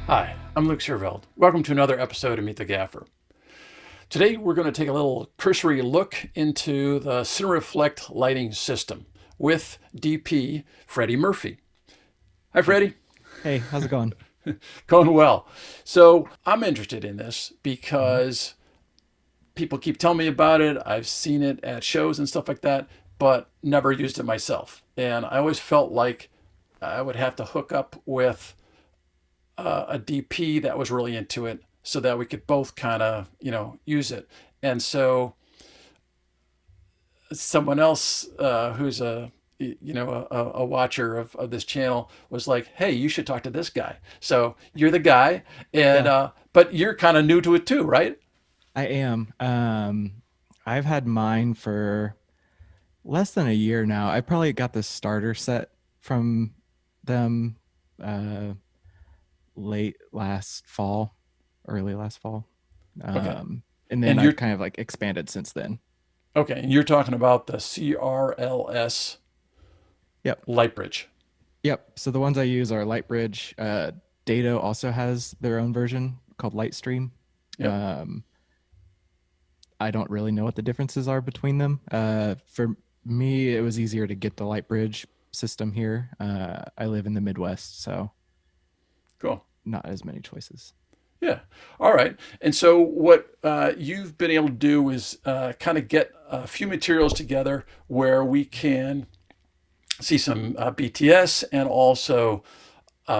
Hi, I'm Luke Serveld. Welcome to another episode of Meet the Gaffer. Today we're going to take a little cursory look into the CineReflect lighting system with DP Freddie Murphy. Hi, Hey, Freddie. hey, how's it going? Going well. So I'm interested in this Mhm. because people keep telling me about it. I've seen it at shows and stuff like that, but never used it myself. And I always felt like I would have to hook up with a DP that was really into it so that we could both kind of, use it. And so someone else who's a watcher of this channel was like, hey, you should talk to this guy. So you're the guy. And Yeah, but you're kind of new to it too, right? I am. I've had mine for less than a year now. I probably got the starter set from them uh late last fall, early last fall. Okay. And then And I've you're kind of like expanded since then. okay, and you're talking about the CRLS Yep. light bridge. Yep. So the ones I use are Lightbridge. Dado also has their own version called Lightstream. Yep. Um, I don't really know what the differences are between them. For me, it was easier to get the light bridge system here. I live in the Midwest, so Cool. not as many choices. Yeah. All right. And so what you've been able to do is kind of get a few materials together where we can see some BTS and also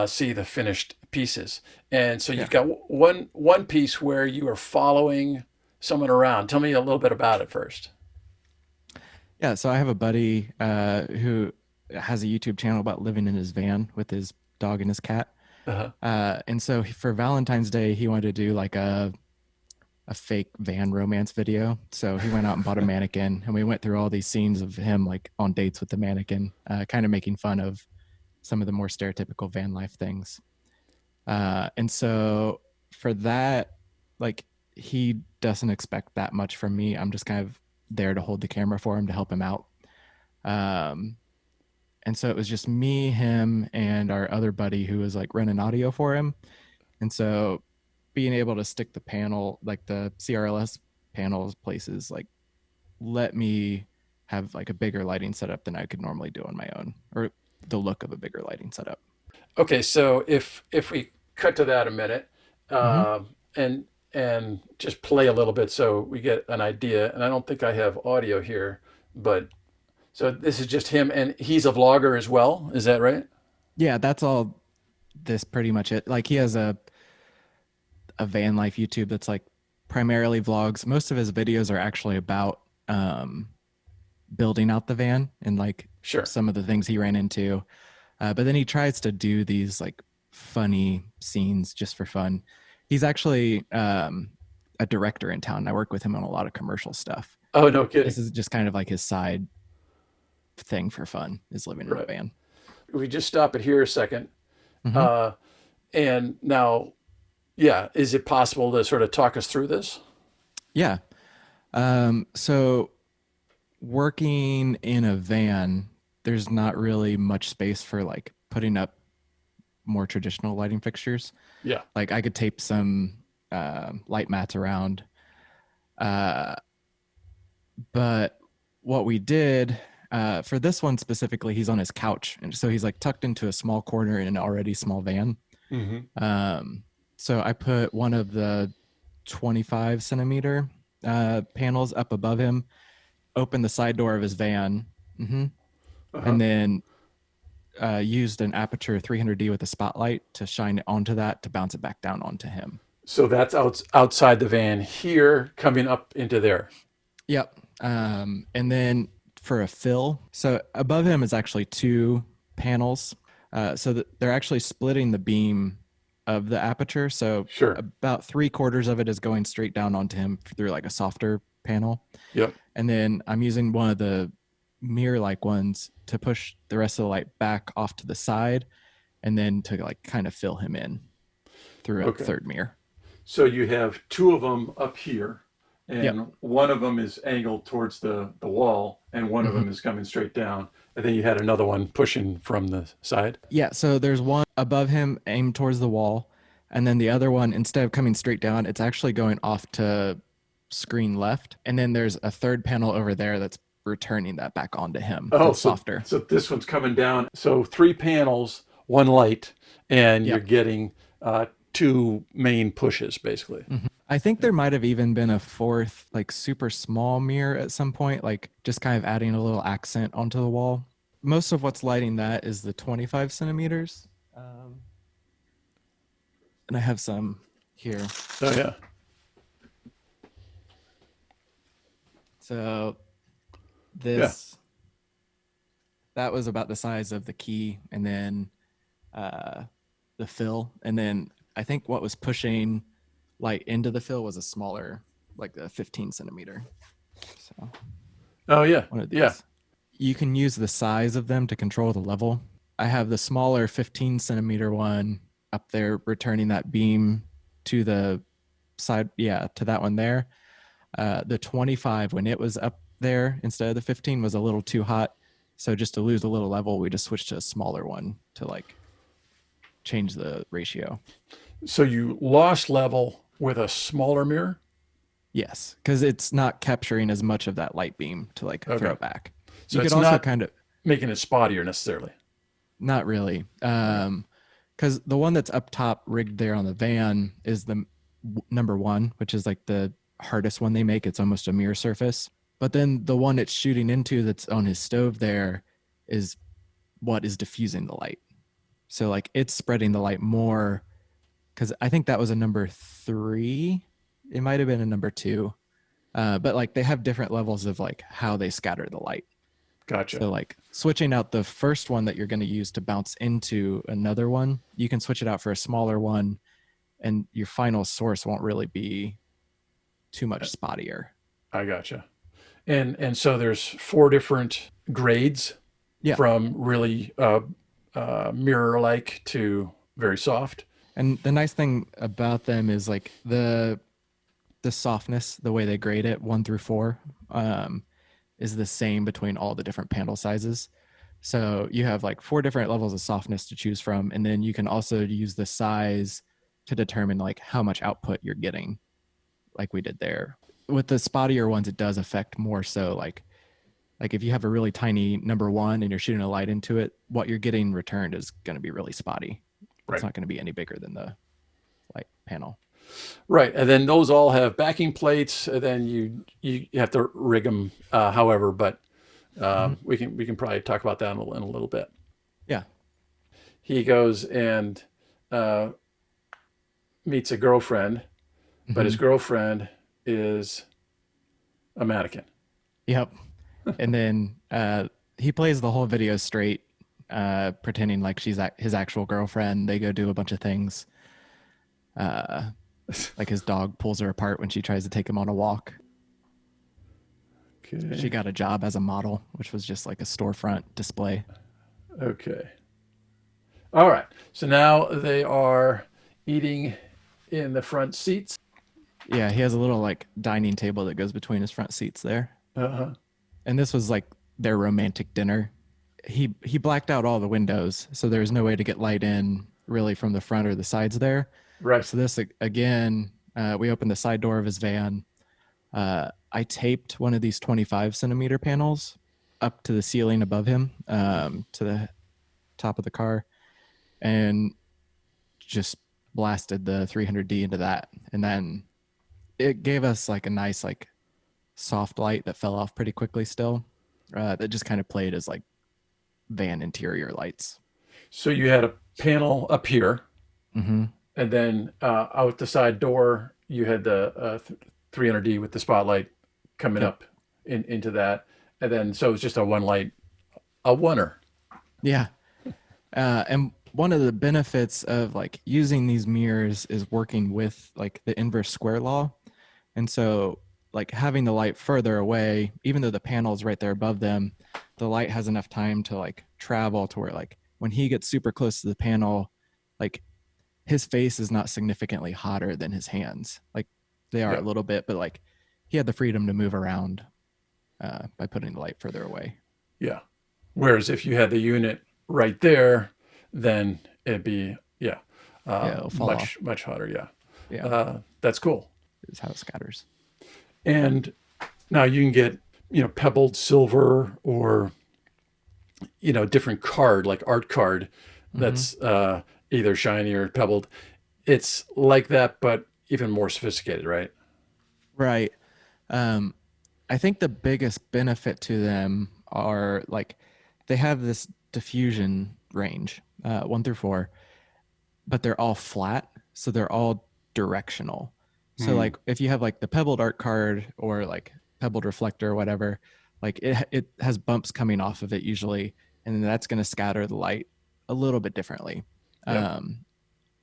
see the finished pieces. And so Yeah. you've got one piece where you are following someone around. Tell me a little bit about it first. Yeah. So I have a buddy who has a YouTube channel about living in his van with his dog and his cat. Uh-huh. And so for Valentine's Day, he wanted to do like a fake van romance video. So he went out and bought a mannequin, and we went through all these scenes of him like on dates with the mannequin, kind of making fun of some of the more stereotypical van life things. And so for that, like he doesn't expect that much from me. I'm just kind of there to hold the camera for him to help him out. Um, and so it was just me, him, and our other buddy who was like running audio for him. And so being able to stick the panel, like the CRLS panels places, like let me have like a bigger lighting setup than I could normally do on my own, or the look of a bigger lighting setup. Okay. So if we cut to that a minute, Mm-hmm. and just play a little bit so we get an idea. And I don't think I have audio here, but so this is just him, and he's a vlogger as well. Is that right? Yeah, that's all. This pretty much it. Like he has a van life YouTube that's like primarily vlogs. Most of his videos are actually about building out the van and like Sure. some of the things he ran into. But then he tries to do these like funny scenes just for fun. He's actually a director in town. I work with him on a lot of commercial stuff. Oh, no This kidding. is just kind of like his side thing for fun is living in a Right. van. We just stop it here a second. Hmm. Uh, and now, yeah, is it possible to sort of talk us through this? Yeah. So working in a van, there's not really much space for like putting up more traditional lighting fixtures. Yeah. Like I could tape some light mats around, uh, but what we did for this one specifically, he's on his couch, and so he's like tucked into a small corner in an already small van. Hmm. Um, so I put one of the 25 centimeter panels up above him, opened the side door of his van, hmm Uh-huh. and then used an aperture 300D with a spotlight to shine it onto that to bounce it back down onto him. So that's outside the van here, coming up into there. Yep. And then for a fill, so above him is actually two panels. So that they're actually splitting the beam of the aperture. So Sure. about three quarters of it is going straight down onto him through like a softer panel. Yep. And then I'm using one of the mirror like ones to push the rest of the light back off to the side and then to like kind of fill him in through a Okay. third mirror. So you have two of them up here, Yep. and one of them is angled towards the wall, and one of Hmm. them is coming straight down. And then you had another one pushing from the side. Yeah. So there's one above him aimed towards the wall. And then the other one, instead of coming straight down, it's actually going off to screen left. And then there's a third panel over there that's returning that back onto him. Oh, That's so softer. so this one's coming down. So three panels, one light, and you're Yep. getting two main pushes basically. I think there might have even been a fourth, like super small mirror at some point, like just kind of adding a little accent onto the wall. Most of what's lighting that is the 25 centimeters. And I have some here. Oh yeah, So yeah. this, that was about the size of the key, and then uh, the fill. And then I think what was pushing light into the fill was a smaller, like a 15 centimeter. So Oh yeah, one of yeah. these. You can use the size of them to control the level. I have the smaller 15 centimeter one up there, returning that beam to the side, yeah, to that one there. The 25, when it was up there instead of the 15, was a little too hot. So just to lose a little level, we just switched to a smaller one to like change the ratio. So you lost level with a smaller mirror. Yes, because it's not capturing as much of that light beam to like throw Okay, it back. so You could it's also not kind of, making it spottier necessarily. not really. Okay, Because the one that's up top rigged there on the van is the number one, which is like the hardest one they make. It's almost a mirror surface. But then the one it's shooting into that's on his stove there is what is diffusing the light. So like it's spreading the light more, because I think that was a number three. It might have been a number two. But like they have different levels of like how they scatter the light. gotcha. So like switching out the first one that you're going to use to bounce into another one, you can switch it out for a smaller one, and your final source won't really be too much spottier. I gotcha. And so there's four different grades Yeah. from really mirror like to very soft. And the nice thing about them is like the softness, the way they grade it, 1 through 4, is the same between all the different panel sizes. So you have like 4 different levels of softness to choose from, and then you can also use the size to determine like how much output you're getting, like we did there. With the spottier ones, it does affect more so like if you have a really tiny number one and you're shooting a light into it, what you're getting returned is going to be really spotty. It's Right. not going to be any bigger than the light panel. Right, and then those all have backing plates. And then you have to rig them, however. But Mm-hmm. we can probably talk about that in a little bit. Yeah. He goes and uh, meets a girlfriend, but his Mm-hmm. girlfriend is a mannequin. Yep. And then he plays the whole video straight, pretending like she's his actual girlfriend. They go do a bunch of things. Uh, like his dog pulls her apart when she tries to take him on a walk. She Okay. got a job as a model, which was just like a storefront display. Okay. All right. So now they are eating in the front seats. Yeah, he has a little like dining table that goes between his front seats there. Uh-huh. And this was like their romantic dinner. He blacked out all the windows, so there's no way to get light in really from the front or the sides there. Right. So this again, we opened the side door of his van. I taped one of these 25 centimeter panels up to the ceiling above him, to the top of the car, and just blasted the 300D into that. And then it gave us like a nice like soft light that fell off pretty quickly still, that just kind of played as like van interior lights. So you had a panel up here, Mm-hmm. and then out the side door, you had the 300D with the spotlight coming Yep. up into that. And then, so it's just a one light, a oneer. Yeah. And one of the benefits of like using these mirrors is working with like the inverse square law. And so like having the light further away, even though the panel is right there above them, the light has enough time to like travel to where like when he gets super close to the panel, like his face is not significantly hotter than his hands. Like they are a Yep. little bit, but like he had the freedom to move around by putting the light further away. Yeah. Whereas if you had the unit right there, then it'd be, yeah. Yeah, it'll fall off. Much hotter. Yeah. Yeah, That's cool. is how it scatters. And now you can get, pebbled silver or, different card, like art card Mm-hmm. that's either shiny or pebbled. It's like that, but even more sophisticated, right? Right. Um, I think the biggest benefit to them are like they have this diffusion range, 1 through 4, but they're all flat, so they're all directional. So Hmm. like if you have like the pebbled art card or like pebbled reflector or whatever, like it has bumps coming off of it usually, and then that's going to scatter the light a little bit differently. Yep. Um,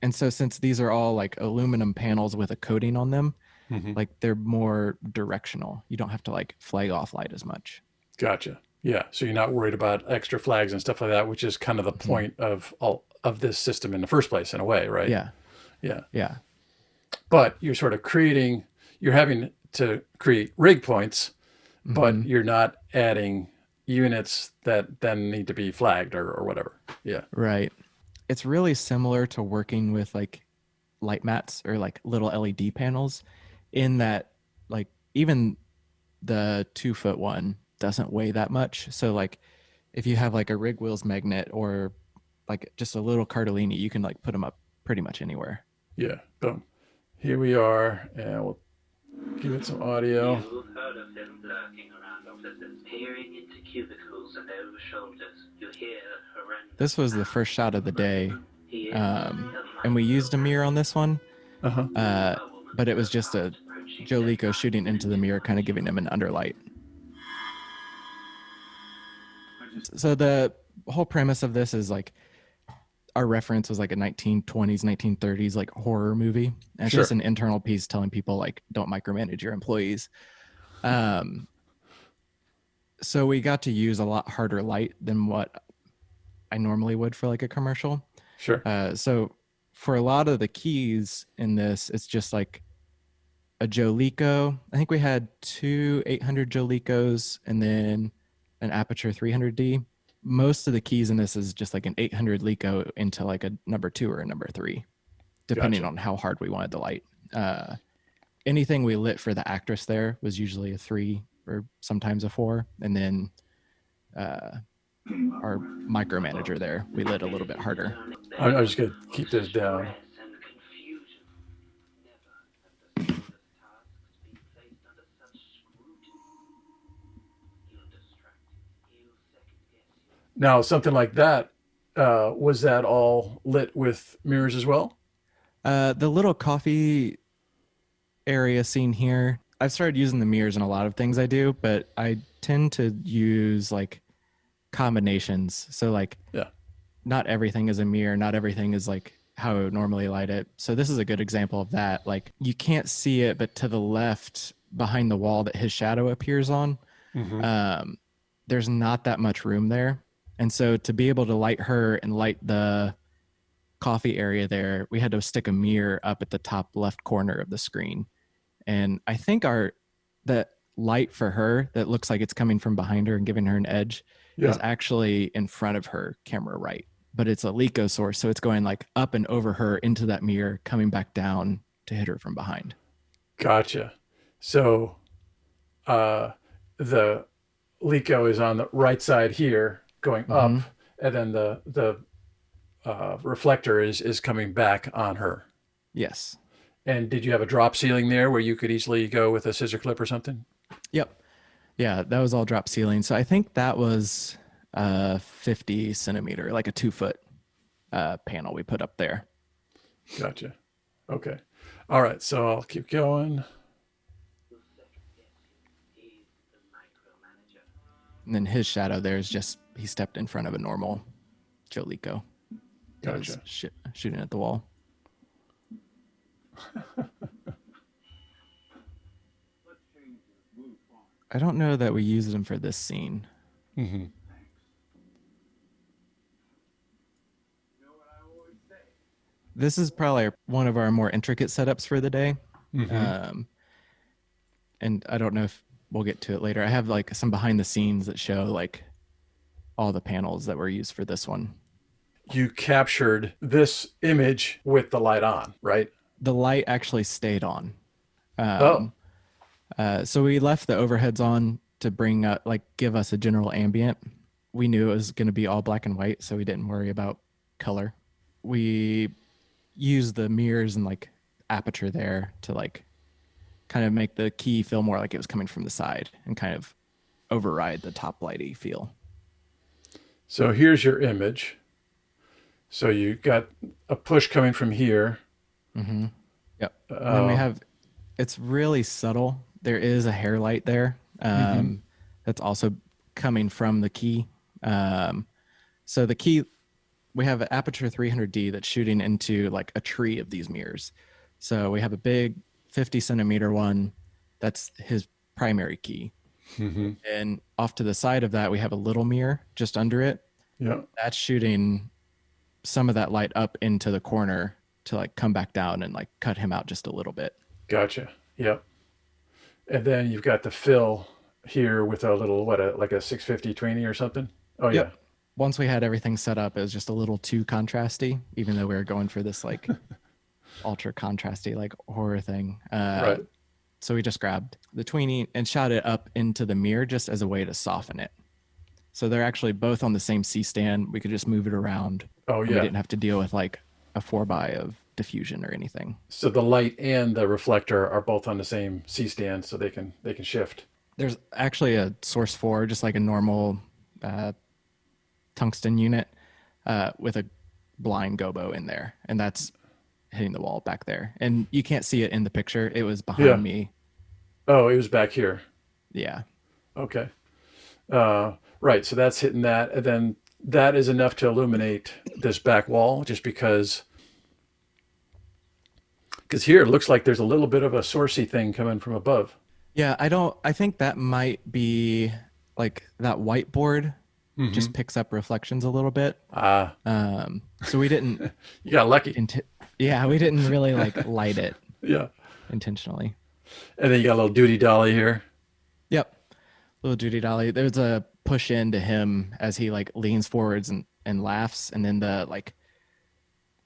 and so since these are all like aluminum panels with a coating on them, Hmm. like they're more directional. You don't have to like flag off light as much. Gotcha. Yeah. So you're not worried about extra flags and stuff like that, which is kind of the Mm-hmm. point of all of this system in the first place, in a way, right? Yeah, Yeah. yeah, But you're sort of you're having to create rig points, but mm-hmm. you're not adding units that then need to be flagged or whatever. Yeah. Right. It's really similar to working with like light mats or like little LED panels, in that like even the 2 foot one doesn't weigh that much. So like if you have like a rig wheels magnet or like just a little cardellini, you can like put them up pretty much anywhere. Yeah. Boom. Here we are, and we'll give it some audio. You've heard of them lurking around offices, peering into cubicles and over shoulders. You hear horrendous. This was the first shot of the day, He is and we used a mirror on this one, Uh huh. but it was just a Joe Lico shooting into the mirror, kind of giving him an underlight. So the whole premise of this is like our reference was like a 1920s, 1930s like horror movie. And it's Sure. just an internal piece telling people like don't micromanage your employees. Um, so we got to use a lot harder light than what I normally would for like a commercial. Sure. So for a lot of the keys in this, it's just like a Jolico. I think we had two 800 Jolicos and then an Aperture 300D. Most of the keys in this is just like an 800 Lico into like a number 2 or a number 3, depending Gotcha. on how hard we wanted the light. Anything we lit for the actress there was usually a 3 or sometimes a 4. And then our micromanager there, we lit a little bit harder. I'm just going to keep this down. Now, something like that, was that all lit with mirrors as well? The little coffee area seen here, I've started using the mirrors in a lot of things I do, but I tend to use like combinations. So like Yeah. not everything is a mirror, not everything is like how I would normally light it. So this is a good example of that. Like you can't see it, but to the left behind the wall that his shadow appears on, Mm-hmm. there's not that much room there. And so to be able to light her and light the coffee area there, we had to stick a mirror up at the top left corner of the screen. And I think that light for her that looks like it's coming from behind her and giving her an edge is Yeah. actually in front of her camera right. But it's a Lico source, so it's going like up and over her into that mirror, coming back down to hit her from behind. Gotcha. So uh, the Lico is on the right side here, going up, Mm-hmm. and then the reflector is coming back on her. Yes. And did you have a drop ceiling there where you could easily go with a scissor clip or something? Yep. Yeah, that was all drop ceiling. So I think that was 50 centimeter, like a 2 foot panel we put up there. Gotcha. Okay. All right. So I'll keep going. And then his shadow there is just, he stepped in front of a normal Jolico that was Gotcha. shooting at the wall. I don't know that we used them for this scene. Mm-hmm. This is probably one of our more intricate setups for the day. Mm-hmm. And I don't know if we'll get to it later. I have like some behind the scenes that show like all the panels that were used for this one. you captured this image with the light on, right? The light actually stayed on. Oh, So we left the overheads on to bring like give us a general ambient. We knew it was going to be all black and white, so we didn't worry about color. We used the mirrors and like aperture there to like kind of make the key feel more like it was coming from the side and kind of override the top lighty feel. so here's your image. So you got a push coming from here. Mm-hmm. Yep. And then we have, it's really subtle. There is a hair light there that's also coming from the key. So the key, we have an aperture 300D that's shooting into like a tree of these mirrors. So we have a big 50 centimeter one. That's his primary key. And off to the side of that, we have a little mirror just under it. Yeah. That's shooting some of that light up into the corner to like come back down and like cut him out just a little bit. Gotcha. Yep. And then you've got the fill here with a little, like a 650 20 or something? Oh, yeah. Yep. Once we had everything set up, it was just a little too contrasty, even though we were going for this like ultra contrasty like horror thing. Right. So we just grabbed the tweenie and shot it up into the mirror just as a way to soften it. So they're actually both on the same C-stand. We could just move it around. Oh, We yeah. didn't have to deal with like a 4x of diffusion or anything. So the light and the reflector are both on the same C-stand, so they can shift. There's actually a source 4, just like a normal tungsten unit with a blind gobo in there. And that's hitting the wall back there. And you can't see it in the picture. It was behind me. Oh, it was back here. Yeah. Okay. Right. So that's hitting that. And then that is enough to illuminate this back wall just because here it looks like there's a little bit of a sourcey thing coming from above. Yeah, I think that might be like that whiteboard just picks up reflections a little bit. So we didn't, You got lucky. we didn't really like light it Yeah. intentionally. And then you got a little duty dolly here. Yep. Little Judy Dolly. There's a push in to him as he like leans forwards and laughs. And then the like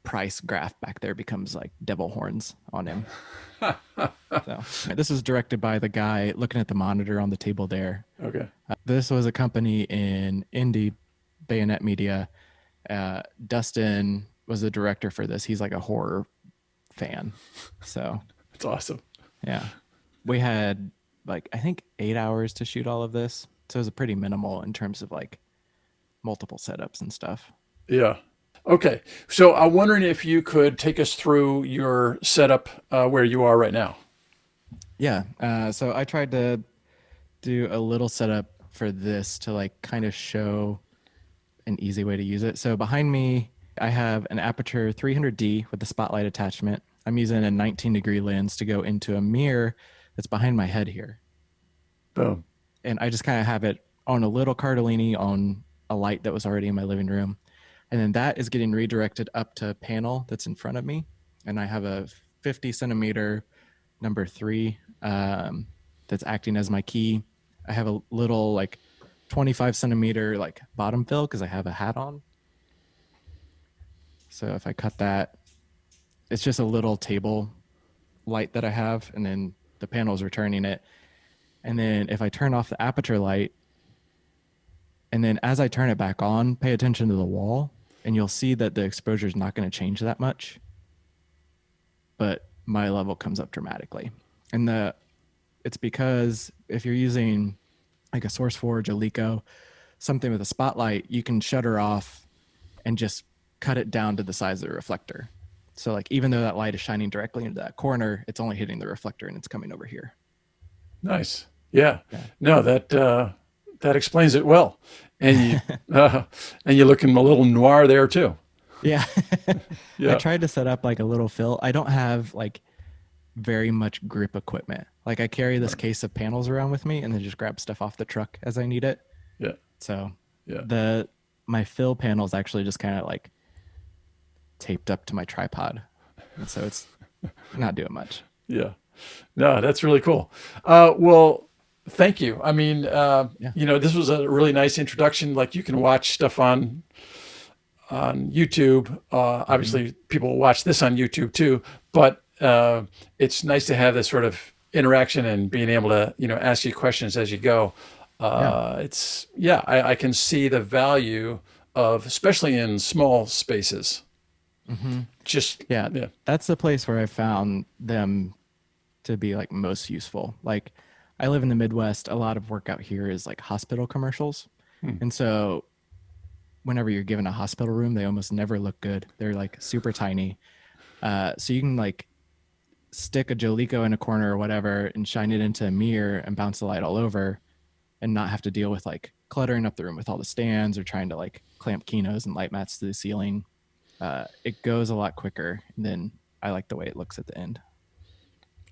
price graph back there becomes like devil horns on him. So this was directed by the guy looking at the monitor on the table there. Okay. This was a company in Indy, Bayonet Media. Dustin was the director for this. He's like a horror fan. So That's awesome. yeah, we had like, I think 8 hours to shoot all of this. So it was pretty minimal in terms of like multiple setups and stuff. Yeah. Okay. So I'm wondering if you could take us through your setup where you are right now. Yeah. So I tried to do a little setup for this to like kind of show an easy way to use it. So behind me, I have an aperture 300D with the spotlight attachment. I'm using a 19-degree lens to go into a mirror that's behind my head here. Boom. And I just kind of have it on a little Cardellini on a light that was already in my living room. And then that is getting redirected up to a panel that's in front of me. And I have a 50 centimeter number 3 that's acting as my key. I have a little like 25 centimeter like bottom fill because I have a hat on. So if I cut that, it's just a little table light that I have, and then the panel's returning it. And then if I turn off the aperture light, and then as I turn it back on, pay attention to the wall, and you'll see that the exposure is not going to change that much, but my level comes up dramatically. And it's because if you're using like a Source Forge, a Leica, something with a spotlight, you can shutter off and just cut it down to the size of the reflector. So like even though that light is shining directly into that corner, it's only hitting the reflector and it's coming over here. Nice. Yeah. No, that explains it well. And you're looking a little noir there too. Yeah. Yeah. I tried to set up like a little fill. I don't have like very much grip equipment. Like I carry this case of panels around with me and then just grab stuff off the truck as I need it. Yeah. So Yeah. my fill panel is actually just kind of like taped up to my tripod. And so it's not doing much. Yeah. No, that's really cool. Well, thank you. I mean, this was a really nice introduction. Like you can watch stuff on on YouTube. Obviously, people watch this on YouTube too, but it's nice to have this sort of interaction and being able to, ask you questions as you go. Yeah. I can see the value of, especially in small spaces. Just, Yeah. yeah. That's the place where I found them to be like most useful. Like I live in the Midwest. A lot of work out here is like hospital commercials. And so whenever you're given a hospital room, they almost never look good. They're like super tiny. So you can like stick a Jolico in a corner or whatever and shine it into a mirror and bounce the light all over and not have to deal with like cluttering up the room with all the stands or trying to like clamp kinos and light mats to the ceiling. It goes a lot quicker. And then I like the way it looks at the end.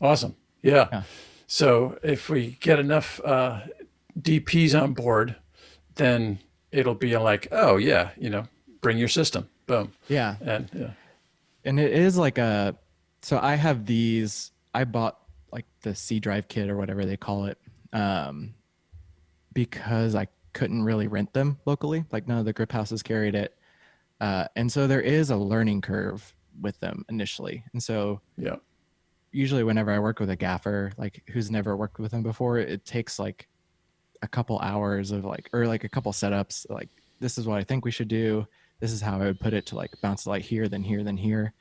Awesome. Yeah. Yeah. So if we get enough DPs on board, then it'll be like, oh yeah, bring your system. Boom. Yeah. And yeah. And it is like so I have these, I bought like the C drive kit or whatever they call it, because I couldn't really rent them locally. Like none of the grip houses carried it. And so there is a learning curve with them initially. And so Yeah. usually whenever I work with a gaffer, like who's never worked with them before, it takes like a couple hours of like, or like a couple setups. Like, this is what I think we should do. This is how I would put it to like bounce the light here, then here, then here.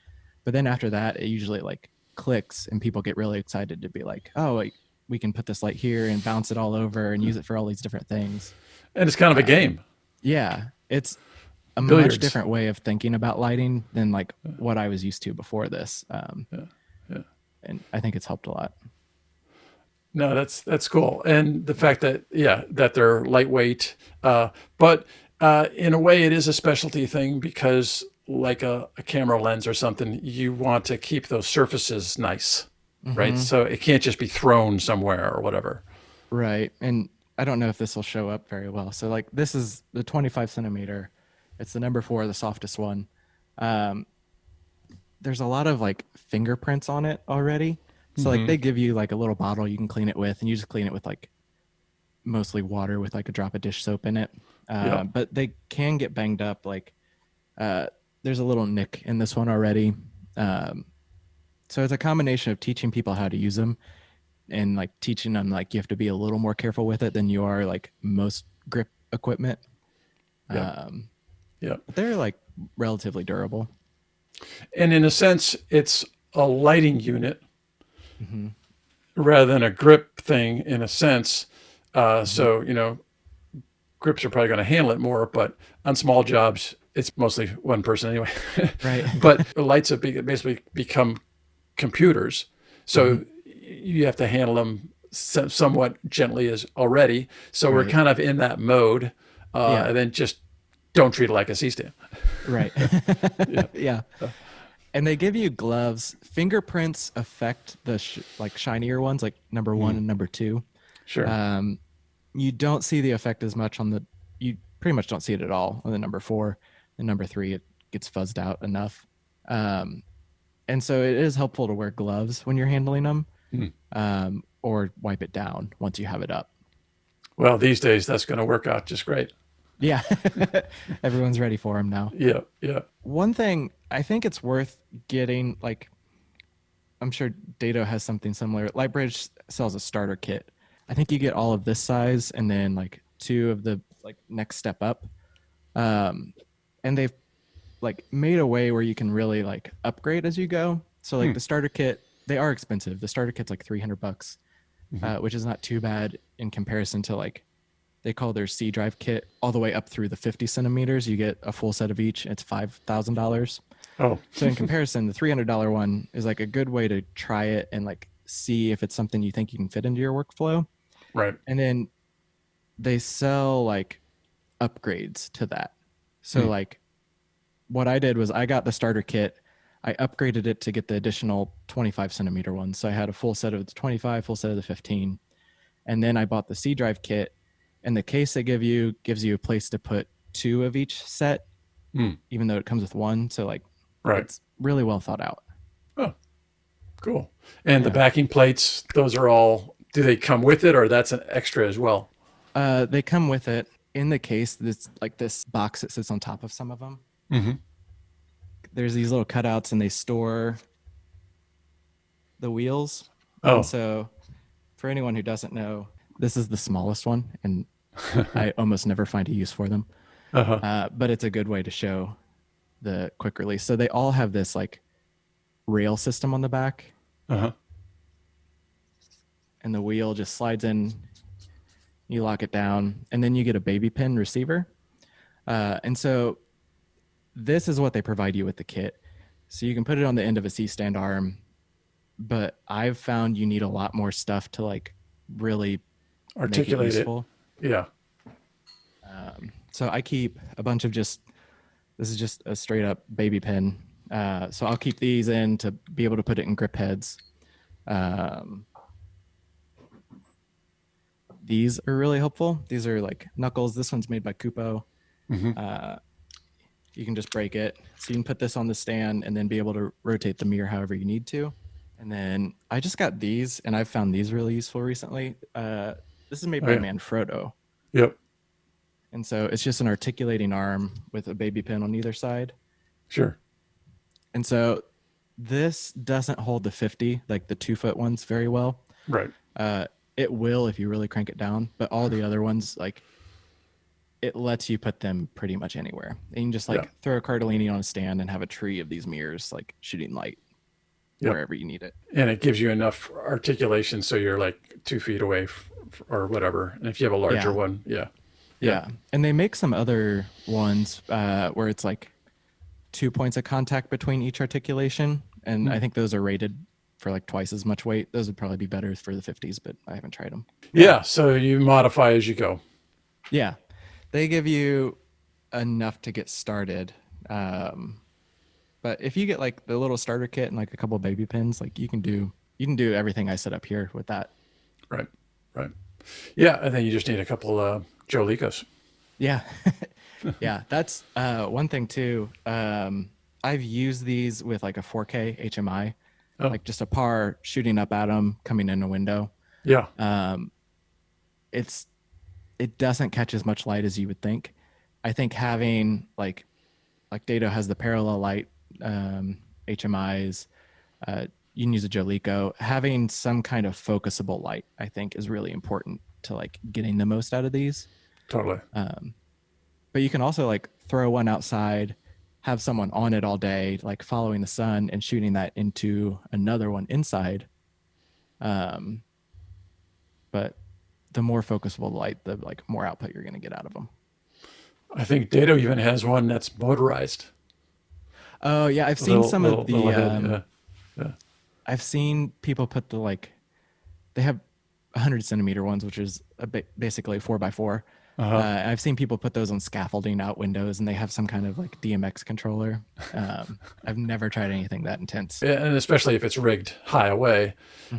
But then after that, it usually like clicks and people get really excited to be like, oh, like, we can put this light here and bounce it all over and use it for all these different things. And it's kind of a game. Yeah. It's a Billiards. much different way of thinking about lighting than like what I was used to before this. And I think it's helped a lot. No, that's cool. And the fact that, that they're lightweight, but in a way it is a specialty thing because like a camera lens or something, you want to keep those surfaces nice, right? So it can't just be thrown somewhere or whatever. Right. And I don't know if this will show up very well. So like this is the 25 centimeter. It's the number 4, the softest one. There's a lot of like fingerprints on it already. So like they give you like a little bottle you can clean it with, and you just clean it with like mostly water with like a drop of dish soap in it. But they can get banged up. Like there's a little nick in this one already. So it's a combination of teaching people how to use them and like teaching them like you have to be a little more careful with it than you are like most grip equipment. Yeah. But they're like relatively durable. And in a sense, it's a lighting unit rather than a grip thing in a sense. So, grips are probably going to handle it more, but on small jobs, it's mostly one person anyway. Right. But the lights have basically become computers. So you have to handle them somewhat gently as already. So we're kind of in that mode. And then just don't treat it like a C-stand. Right. Yeah. And they give you gloves. Fingerprints affect the like shinier ones, like number 1 and number 2. Sure. You don't see the effect as much you pretty much don't see it at all on the number 4. And number 3, it gets fuzzed out enough. And so it is helpful to wear gloves when you're handling them, or wipe it down once you have it up. Well, these days that's going to work out just great. Yeah. Everyone's ready for them now. Yeah. One thing I think it's worth getting, like, I'm sure Dado has something similar. Lightbridge sells a starter kit. I think you get all of this size and then like 2 of the like next step up. And they've like made a way where you can really like upgrade as you go. So like the starter kit, they are expensive. The starter kit's like $300, which is not too bad in comparison to like, they call their C drive kit all the way up through the 50 centimeters. You get a full set of each. It's $5,000. Oh, So in comparison, the $300 one is like a good way to try it and like see if it's something you think you can fit into your workflow. right. And then they sell like upgrades to that. So like what I did was I got the starter kit. I upgraded it to get the additional 25 centimeter one. So I had a full set of the 25, full set of the 15. And then I bought the C drive kit, and the case they give you gives you a place to put 2 of each set, even though it comes with 1. So like, it's really well thought out. Oh, cool. And the backing plates, those are all, do they come with it or that's an extra as well? They come with it in the case. This like this box that sits on top of some of them. Mm-hmm. There's these little cutouts, and they store the wheels. And Oh. so, for anyone who doesn't know, this is the smallest one, and I almost never find a use for them. Uh-huh. But it's a good way to show the quick release. So they all have this like rail system on the back, Uh-huh. and the wheel just slides in. You lock it down, and then you get a baby pin receiver. And so this is what they provide you with the kit. So you can put it on the end of a C-stand arm, but I've found you need a lot more stuff to like really make it Articulate it. useful. Yeah. So I keep a bunch of this is just a straight up baby pin. So I'll keep these in to be able to put it in grip heads. These are really helpful. These are like knuckles. This one's made by Kupo. Mm-hmm. You can just break it. So you can put this on the stand and then be able to rotate the mirror however you need to. And then I just got these, and I've found these really useful recently. This is made by Manfrotto. Yep. And so it's just an articulating arm with a baby pin on either side. Sure. And so this doesn't hold the 50, like the 2-foot ones, very well. Right. It will if you really crank it down, but all the other ones, like, it lets you put them pretty much anywhere. And you can just like throw a Cardellini on a stand and have a tree of these mirrors like shooting light wherever you need it. And it gives you enough articulation so you're like 2 feet away or whatever. And if you have a larger one, Yeah. And they make some other ones where it's like 2 points of contact between each articulation. And I think those are rated for like twice as much weight. Those would probably be better for the 50s, but I haven't tried them. Yeah. So you modify as you go. Yeah. They give you enough to get started. But if you get like the little starter kit and like a couple of baby pins, like you can do everything I set up here with that. Right. Right. Yeah. And then you just need a couple Joe Licos. Yeah. Yeah. That's one thing too. I've used these with like a 4K HMI, like just a par shooting up at them, coming in a window. Yeah. It doesn't catch as much light as you would think. I think having like Dado has the parallel light HMIs. You can use a Jolico. Having some kind of focusable light, I think, is really important to like getting the most out of these. Totally. But you can also like throw one outside, have someone on it all day, like following the sun and shooting that into another one inside. But the more focusable light, the like more output you're going to get out of them. I think Dado even has one that's motorized. Oh yeah, I've seen some of the. I've seen people put the like, they have 100 centimeter ones, which is basically 4x4. I've seen people put those on scaffolding out windows, and they have some kind of like DMX controller. I've never tried anything that intense. Yeah, and especially if it's rigged high away,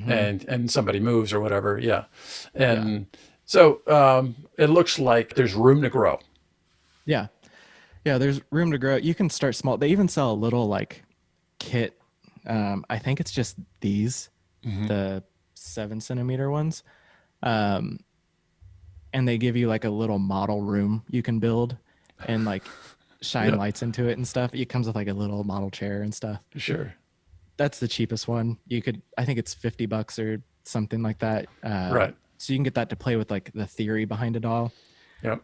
and somebody moves or whatever. Yeah, and so it looks like there's room to grow. Yeah, there's room to grow. You can start small. They even sell a little like kit. I think it's just these, the 7 centimeter ones. And they give you like a little model room you can build and like shine lights into it and stuff. It comes with like a little model chair and stuff. Sure. That's the cheapest one. I think it's $50 or something like that. Right. So you can get that to play with like the theory behind it all. Yep.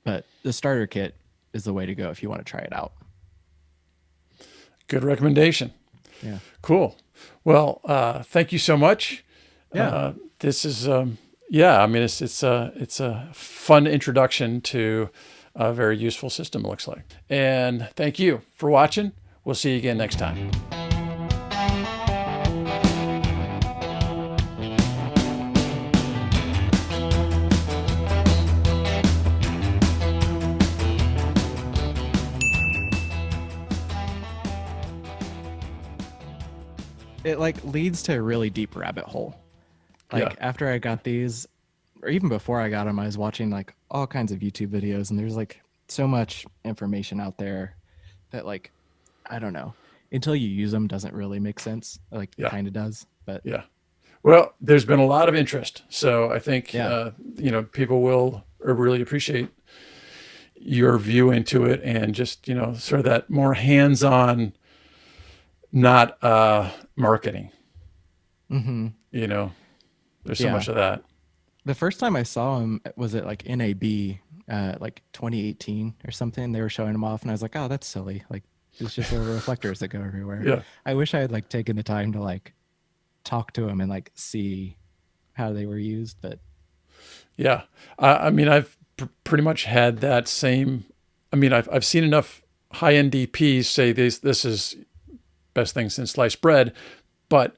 But the starter kit is the way to go if you want to try it out. Good recommendation. Yeah. Cool. Well, thank you so much. Yeah. This is, I mean, it's a fun introduction to a very useful system, it looks like. And thank you for watching. We'll see you again next time. It like leads to a really deep rabbit hole. Like after I got these, or even before I got them, I was watching like all kinds of YouTube videos, and there's like so much information out there that like, I don't know, until you use them doesn't really make sense. Like kind of does, but well, there's been a lot of interest. So I think, people will really appreciate your view into it, and just, sort of that more hands-on, not marketing. Mm-hmm. There's so Yeah. much of that. The first time I saw him was at like NAB, like 2018 or something. They were showing him off, and I was like, "Oh, that's silly. Like, it's just little reflectors that go everywhere." Yeah. I wish I had like taken the time to like talk to him and like see how they were used, but Yeah. I mean, I've pretty much had that same. I mean, I've seen enough high-end DPs say this is best thing since sliced bread, but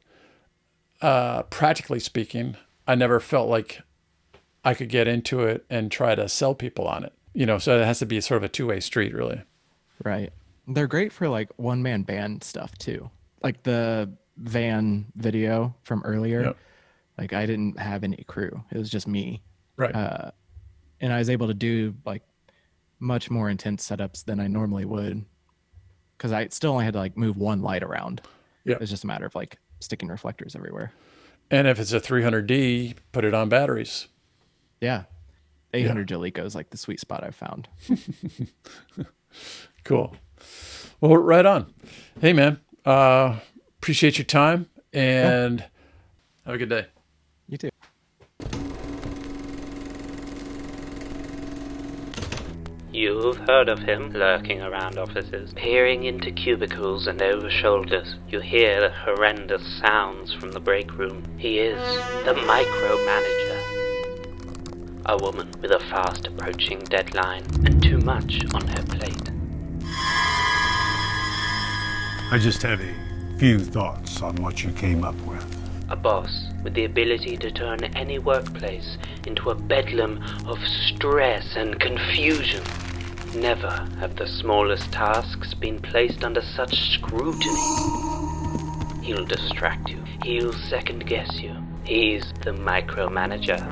practically speaking, I never felt like I could get into it and try to sell people on it. So it has to be sort of a two-way street, really. right. They're great for like one-man band stuff too. Like the van video from earlier. Yep. Like I didn't have any crew. It was just me. Right. And I was able to do like much more intense setups than I normally would, because I still only had to like move one light around. Yeah. It was just a matter of like sticking reflectors everywhere. And if it's a 300D, put it on batteries. Yeah. 800 Jaleco is like the sweet spot I've found. Cool. Well, right on. Hey, man. Appreciate your time, and have a good day. You too. You've heard of him, lurking around offices, peering into cubicles and over shoulders. You hear the horrendous sounds from the break room. He is the micromanager. A woman with a fast approaching deadline and too much on her plate. I just have a few thoughts on what you came up with. A boss with the ability to turn any workplace into a bedlam of stress and confusion. Never have the smallest tasks been placed under such scrutiny. He'll distract you. He'll second guess you. He's the micromanager.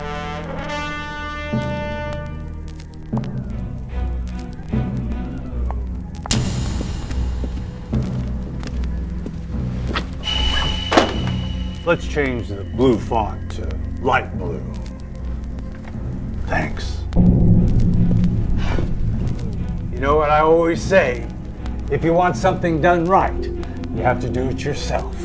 Let's change the blue font to light blue. Thanks. You know what I always say? If you want something done right, you have to do it yourself.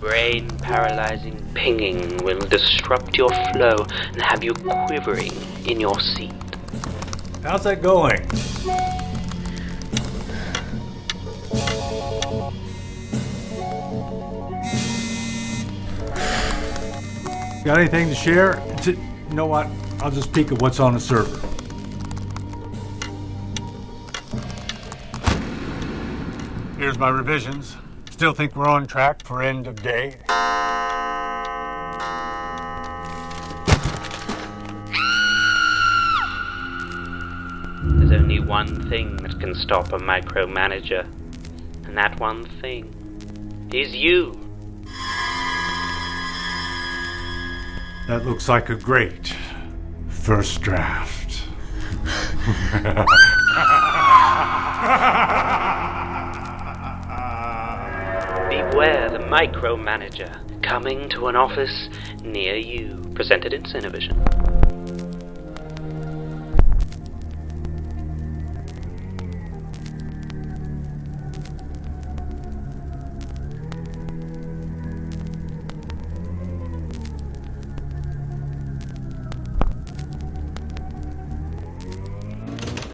Brain-paralyzing pinging will disrupt your flow and have you quivering in your seat. How's that going? Got anything to share? You know what? I'll just peek at what's on the server. Here's my revisions. Still think we're on track for end of day. There's only one thing that can stop a micromanager, and that one thing is you. That looks like a great first draft. Beware the micromanager coming to an office near you. Presented in Cinevision.